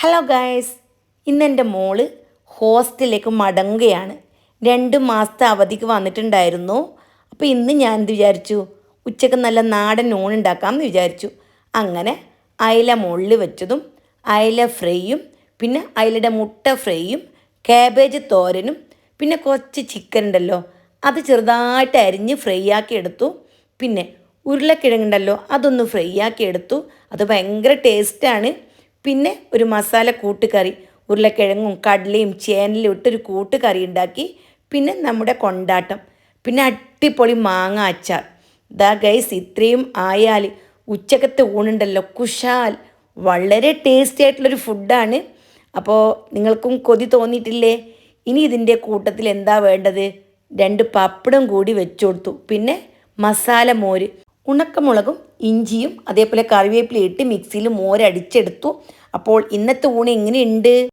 Hello guys, ഇന്നെൻ്റെ മോള് ഹോസ്റ്റലിലേക്ക് മടങ്ങുകയാണ്. 2 മാസത്തെ അവധിക്ക് വന്നിട്ടുണ്ടായിരുന്നു. അപ്പോൾ ഇന്ന് ഞാൻ എന്ത് വിചാരിച്ചു, ഉച്ചക്ക് നല്ല നാടൻ ഊണുണ്ടാക്കാമെന്ന് വിചാരിച്ചു. അങ്ങനെ അയില മുള്ളി വെച്ചതും അയില ഫ്രൈയും പിന്നെ അയിലയുടെ മുട്ട ഫ്രൈയും കാബേജ് തോരനും പിന്നെ കുറച്ച് ചിക്കൻ ഉണ്ടല്ലോ അത് ചെറുതായിട്ട് അരിഞ്ഞ് ഫ്രൈ ആക്കി എടുത്തു. പിന്നെ ഉരുളക്കിഴങ്ങുണ്ടല്ലോ അതൊന്ന് ഫ്രൈ ആക്കി എടുത്തു. അത് ഭയങ്കര ടേസ്റ്റാണ്. പിന്നെ ഒരു മസാല കൂട്ടുകറി, ഉരുളക്കിഴങ്ങും കടലയും ചേനലും ഇട്ടൊരു കൂട്ടുകറി ഉണ്ടാക്കി. പിന്നെ നമ്മുടെ കൊണ്ടാട്ടം, പിന്നെ അടിപൊളി മാങ്ങ അച്ചാർ. ദാ ഗൈസ്, ഇത്രയും ആയാൽ ഉച്ചക്കത്തെ ഊണുണ്ടല്ലോ കുശാൽ. വളരെ ടേസ്റ്റി ആയിട്ടുള്ളൊരു ഫുഡാണ്. അപ്പോൾ നിങ്ങൾക്കും കൊതി തോന്നിയിട്ടില്ലേ? ഇനി ഇതിൻ്റെ കൂട്ടത്തിൽ എന്താ വേണ്ടത്? 2 പപ്പടം കൂടി വെച്ചു കൊടുത്തു. പിന്നെ മസാല മോര്, ഉണക്കമുളകും ഇഞ്ചിയും അതേപോലെ കറിവേപ്പില ഇട്ട് മിക്സിയിൽ മോരടിച്ചെടുത്തു. അപ്പോൾ ഇന്നത്തെ ഊണ് എങ്ങനെയുണ്ട്?